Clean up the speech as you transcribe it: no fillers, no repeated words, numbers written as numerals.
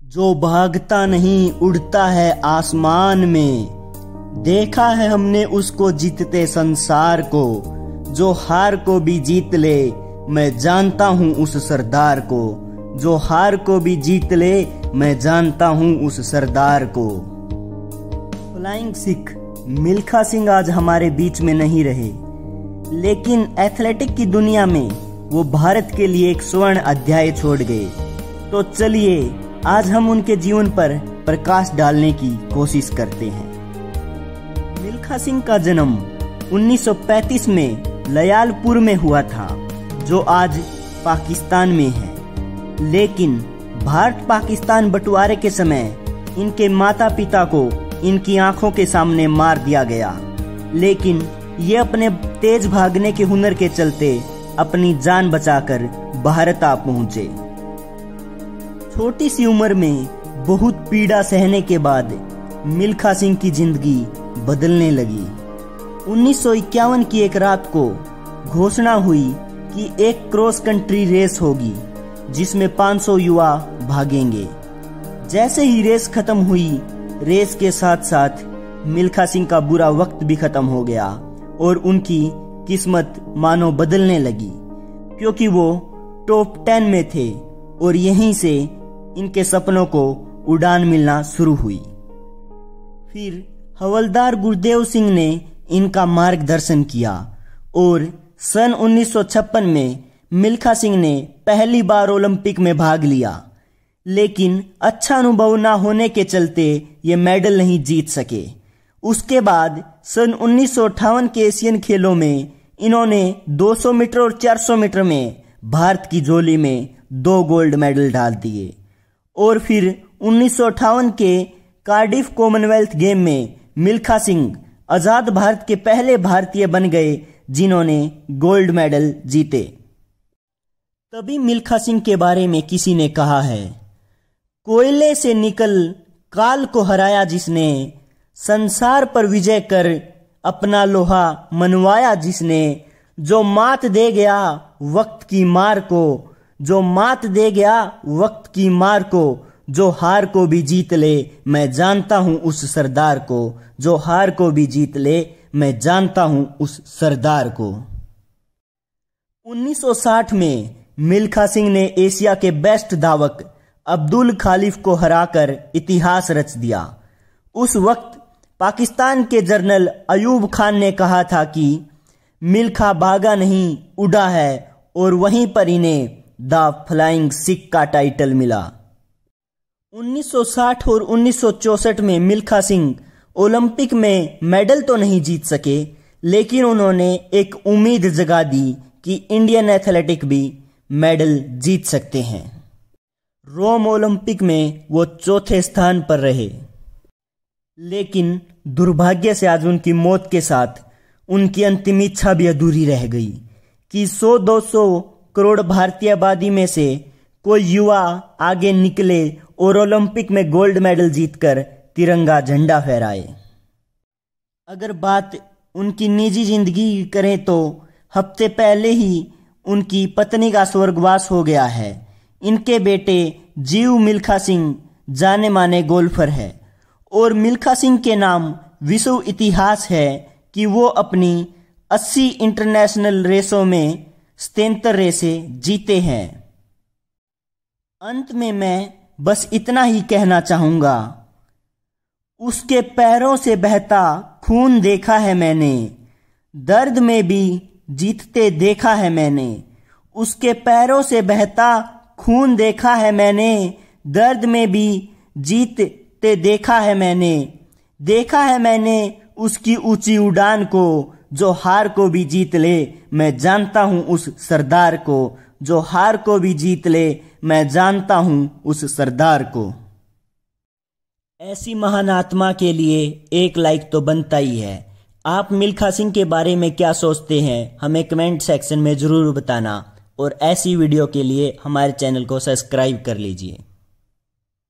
जो भागता नहीं उड़ता है आसमान में। देखा है हमने उसको जीतते संसार को। जो हार को भी जीत ले मैं जानता हूँ उस सरदार को। जो हार को भी जीत ले मैं जानता हूँ उस सरदार को। फ्लाइंग सिख मिल्खा सिंह आज हमारे बीच में नहीं रहे, लेकिन एथलेटिक की दुनिया में वो भारत के लिए एक स्वर्ण अध्याय छोड़ गए। तो चलिए आज हम उनके जीवन पर प्रकाश डालने की कोशिश करते हैं। मिल्खा सिंह का जन्म 1935 में लयालपुर में हुआ था, जो आज पाकिस्तान में है। लेकिन भारत पाकिस्तान बंटवारे के समय इनके माता पिता को इनकी आंखों के सामने मार दिया गया, लेकिन ये अपने तेज भागने के हुनर के चलते अपनी जान बचाकर भारत आ पहुंचे। छोटी सी उम्र में बहुत पीड़ा सहने के बाद मिल्खा सिंह की जिंदगी बदलने लगी। 1951 की एक रात को घोषणा हुई कि एक क्रॉस कंट्री रेस होगी जिसमें 500 युवा भागेंगे। जैसे ही रेस खत्म हुई, रेस के साथ साथ मिल्खा सिंह का बुरा वक्त भी खत्म हो गया और उनकी किस्मत मानो बदलने लगी, क्योंकि वो टॉप 10 में थे और यहीं से इनके सपनों को उड़ान मिलना शुरू हुई। फिर हवलदार गुरदेव सिंह ने इनका मार्गदर्शन किया और सन 1956 में मिल्खा सिंह ने पहली बार ओलंपिक में भाग लिया, लेकिन अच्छा अनुभव न होने के चलते ये मेडल नहीं जीत सके। उसके बाद सन 1958 के एशियन खेलों में इन्होंने 200 मीटर और 400 मीटर में भारत की झोली में 2 गोल्ड मेडल डाल दिए। और फिर 1958 के कार्डिफ कॉमनवेल्थ गेम में मिल्खा सिंह आजाद भारत के पहले भारतीय बन गए जिन्होंने गोल्ड मेडल जीते। तभी मिल्खा सिंह के बारे में किसी ने कहा है, कोयले से निकल काल को हराया जिसने, संसार पर विजय कर अपना लोहा मनवाया जिसने। जो मात दे गया वक्त की मार को, जो मात दे गया वक्त की मार को। जो हार को भी जीत ले मैं जानता हूं उस सरदार को। जो हार को भी जीत ले मैं जानता हूं उस सरदार को। 1960 में मिल्खा सिंह ने एशिया के बेस्ट धावक अब्दुल खालिफ को हराकर इतिहास रच दिया। उस वक्त पाकिस्तान के जनरल अयूब खान ने कहा था कि मिल्खा भागा नहीं उड़ा है, और वहीं पर इन्हें द फ्लाइंग सिख का टाइटल मिला। 1960 और 1964 में मिल्खा सिंह ओलंपिक में मेडल तो नहीं जीत सके, लेकिन उन्होंने एक उम्मीद जगा दी कि इंडियन एथलेटिक भी मेडल जीत सकते हैं। रोम ओलंपिक में वो चौथे स्थान पर रहे, लेकिन दुर्भाग्य से आज उनकी मौत के साथ उनकी अंतिम इच्छा भी अधूरी रह गई कि 100-200 करोड़ भारतीय आबादी में से कोई युवा आगे निकले और ओलंपिक में गोल्ड मेडल जीतकर तिरंगा झंडा फहराए। अगर बात उनकी निजी जिंदगी की करें तो हफ्ते पहले ही उनकी पत्नी का स्वर्गवास हो गया है। इनके बेटे जीव मिल्खा सिंह जाने माने गोल्फर है और मिल्खा सिंह के नाम विश्व इतिहास है कि वो अपनी 80 इंटरनेशनल रेसों में 77 रेसें जीते हैं। अंत में मैं बस इतना ही कहना चाहूंगा, उसके पैरों से बहता खून देखा है मैंने, दर्द में भी जीतते देखा है मैंने। उसके पैरों से बहता खून देखा है मैंने, दर्द में भी जीतते देखा है मैंने। देखा है मैंने उसकी ऊंची उड़ान को। जो हार को भी जीत ले मैं जानता हूं उस सरदार को। जो हार को भी जीत ले मैं जानता हूं उस सरदार को। ऐसी महान आत्मा के लिए एक लाइक तो बनता ही है। आप मिल्खा सिंह के बारे में क्या सोचते हैं हमें कमेंट सेक्शन में जरूर बताना, और ऐसी वीडियो के लिए हमारे चैनल को सब्सक्राइब कर लीजिए।